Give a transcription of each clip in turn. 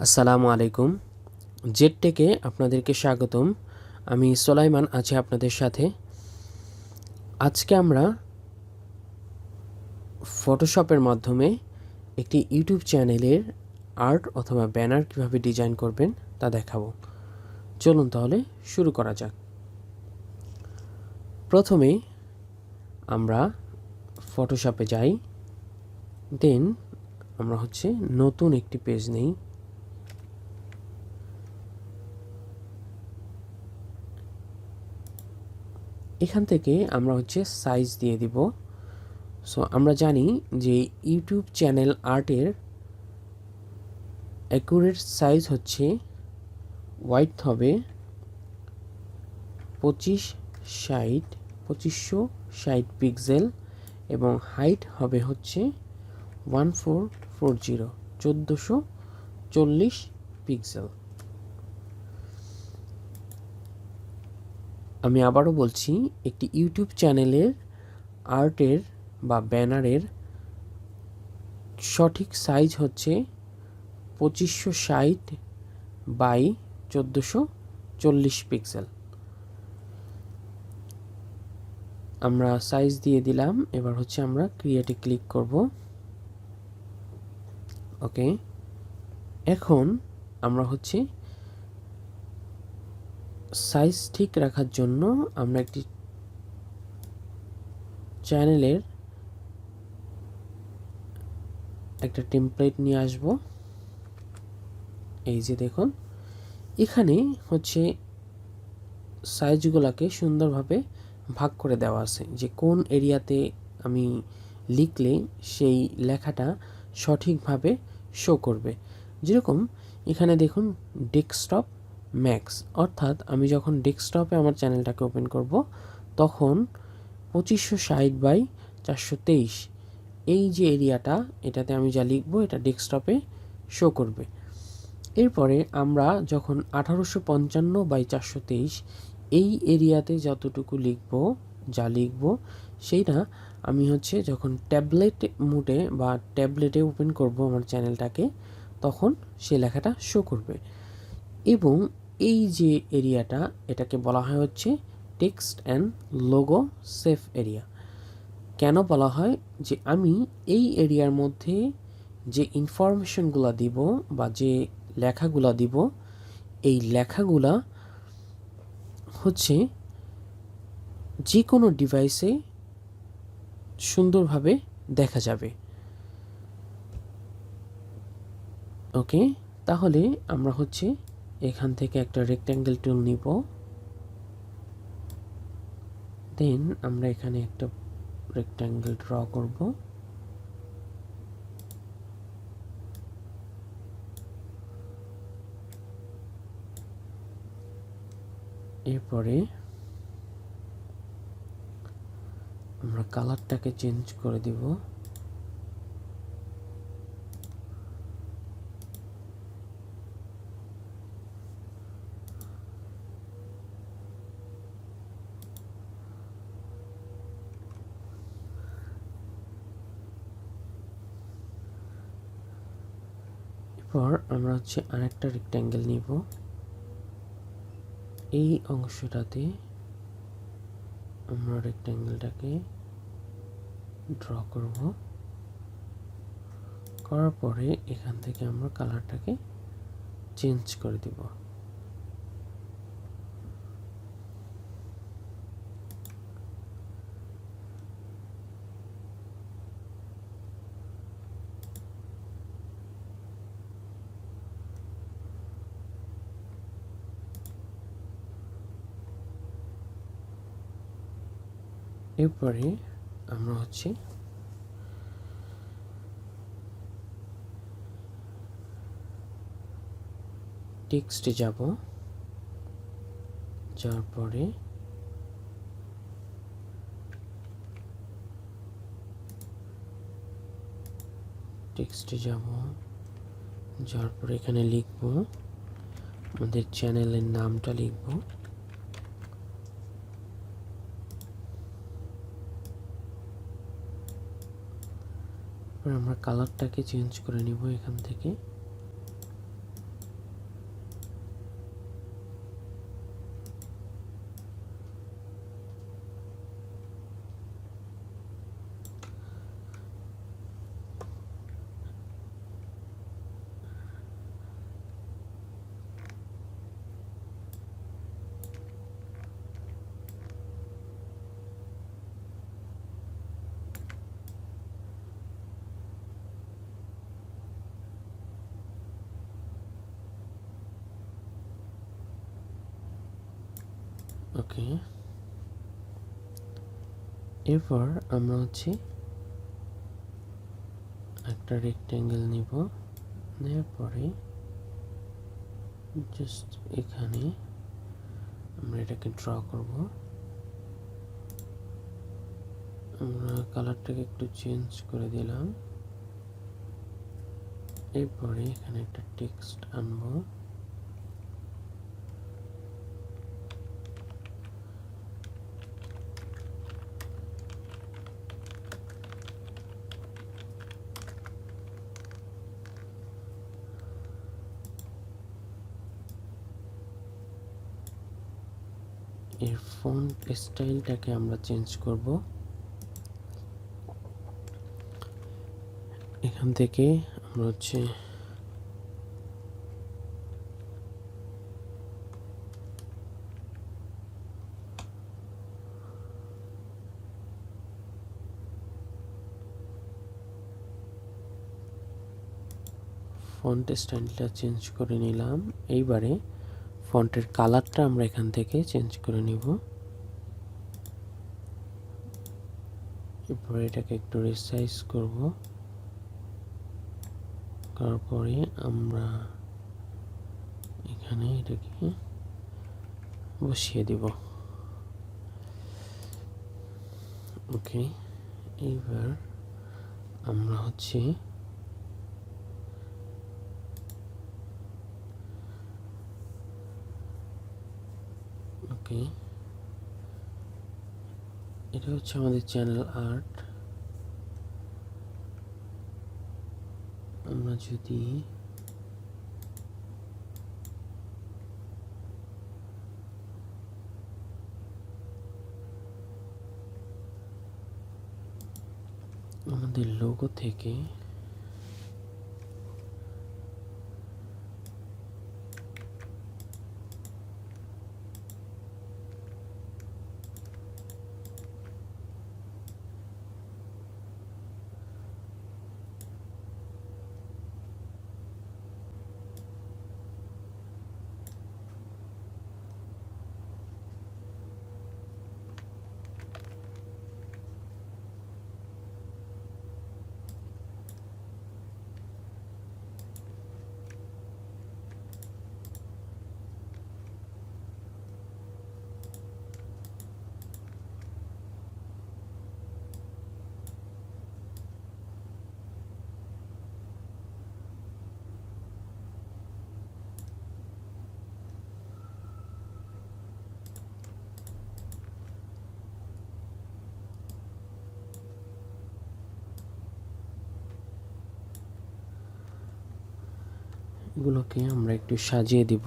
আসসালামু আলাইকুম। জেড টেকে আপনাদেরকে স্বাগতম। আমি সোলাইমান আছি আপনাদের সাথে। আজকে আমরা ফটোশপের মাধ্যমে একটি ইউটিউব চ্যানেলের আর্ট অথবা ব্যানার কিভাবে ডিজাইন করবেন তা দেখাবো। চলুন তাহলে শুরু করা যাক। প্রথমে আমরা ফটোশপে যাই, দেন আমরা নতুন একটি পেজ নেই। এখান থেকে আমরা সাইজ দিয়ে দিব। সো আমরা জানি যে ইউটিউব চ্যানেল আর্টের অ্যাকুরেট সাইজ হচ্ছে ওয়াইড হবে 2560 পিক্সেল এবং হাইট হবে 1440 পিক্সেল। আমি আবারও বলছি, একটি ইউটিউব চ্যানেলের আর্টের বা ব্যানারের সঠিক সাইজ হচ্ছে 2560 বাই 1440 পিক্সেল। আমরা সাইজ দিয়ে দিলাম। এবার আমরা ক্রিয়েটে ক্লিক করব। ওকে, এখন আমরা সাইজ ঠিক রাখার জন্য আমরা একটি চ্যানেলের একটা টেমপ্লেট নিয়ে আসব। এই যে দেখুন, এখানে সাইজগুলোকে সুন্দরভাবে ভাগ করে দেওয়া আছে, যে কোন এরিয়াতে আমি লিখলে সেই লেখাটা সঠিকভাবে শো করবে। যেরকম এখানে দেখুন ডেস্কটপ ম্যাক্স, অর্থাৎ আমি যখন ডেস্কটপে আমার চ্যানেলটাকে ওপেন করব তখন 2560 বাই 423 এই যে এরিয়াটা, এটাতে আমি যা লিখবো এটা ডেস্কটপে শো করবে। এরপরে আমরা যখন 1855 বাই 423 এই এরিয়াতে যতটুকু যা লিখব সেইটা আমি যখন ট্যাবলেট মোডে বা ট্যাবলেটে ওপেন করব আমার চ্যানেলটাকে, তখন সে লেখাটা শো করবে। এবং এই যে এরিয়াটা, এটাকে বলা হয় text and logo safe area. কেন বলা হয়? যে আমি এই এরিয়ার মধ্যে যে ইনফরমেশনগুলো দিব বা যে লেখাগুলা দিব, এই লেখাগুলা যে কোনো ডিভাইসে সুন্দরভাবে দেখা যাবে। ওকে, তাহলে আমরা এখান থেকে একটা রেক্ট্যাঙ্গেল টুল নিব। দেন আমরা এখানে একটা রেক্ট্যাঙ্গেল ড্র করব। এরপরে আমরা কালারটাকে চেঞ্জ করে দিব। এরপর আমরা আরেকটা রেক্ট্যাঙ্গেল নিব। এই অংশটাতে আমরা রেক্ট্যাঙ্গেলটাকে ড্র করব। করার পরে এখান থেকে আমরা কালারটাকে চেঞ্জ করে দিব। এরপরে আমরা টেক্সটে যাব। যাওয়ার পরে যাওয়ার পরে এখানে লিখব আমাদের চ্যানেলের নামটা লিখব। আমরা কালারটাকে চেঞ্জ করে নিব এখান থেকে। ওকে, এরপর আমরা হচ্ছে একটা রেক্ট্যাঙ্গেল নিব, নেওয়ার পরে জাস্ট এখানে আমরা এটাকে ড্র করব। আমরা কালারটাকে একটু চেঞ্জ করে দিলাম। এরপরে এখানে একটা টেক্সট আনবো। এর ফন্ট স্টাইলটাকে আমরা চেঞ্জ করব। এখান থেকে আমরা হচ্ছে ফন্ট স্টাইলটা চেঞ্জ করে নিলাম। এইবারে ফন্টের কালারটা আমরা এখান থেকে চেঞ্জ করে নিব। এরপরে এটাকে একটু রিসাইজ করব, তারপরে আমরা এখানে এটাকে বসিয়ে দিব। ওকে, এইবার আমরা হচ্ছে ওকে, এটা হচ্ছে আমাদের চ্যানেল আর্ট। আমরা যদি আমাদের লোগো থেকে এগুলোকে আমরা একটু সাজিয়ে দিব।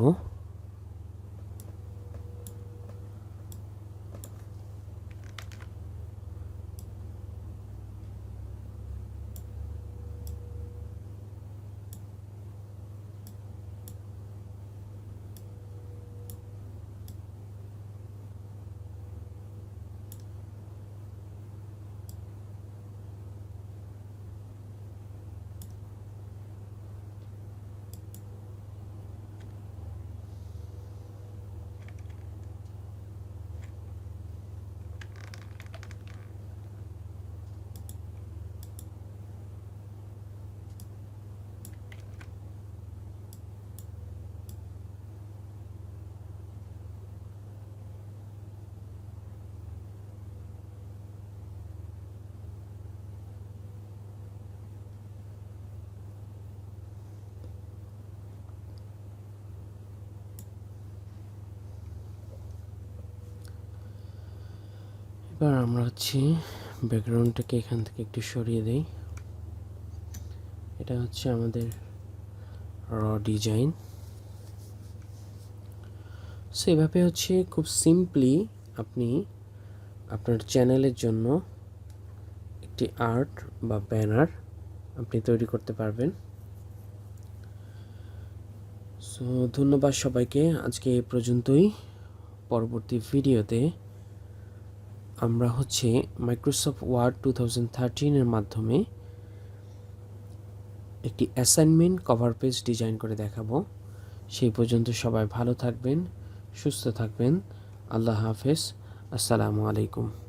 এবার আমরা হচ্ছে ব্যাকগ্রাউন্ডটাকে এখান থেকে একটু সরিয়ে দেই। এটা হচ্ছে আমাদের র ডিজাইন। সো এভাবে হচ্ছে খুব সিম্পলি আপনি আপনার চ্যানেলের জন্য একটি আর্ট বা ব্যানার আপনি তৈরি করতে পারবেন। সো ধন্যবাদ সবাইকে, আজকে এই পর্যন্তই। পরবর্তী ভিডিওতে আমরা হচ্ছে মাইক্রোসফট ওয়ার্ড 2013 মাধ্যমে একটি অ্যাসাইনমেন্ট কভার পেজ ডিজাইন করে দেখাবো। সেই পর্যন্ত সবাই ভালো থাকবেন, সুস্থ থাকবেন। আল্লাহ হাফেজ। আসসালামু আলাইকুম।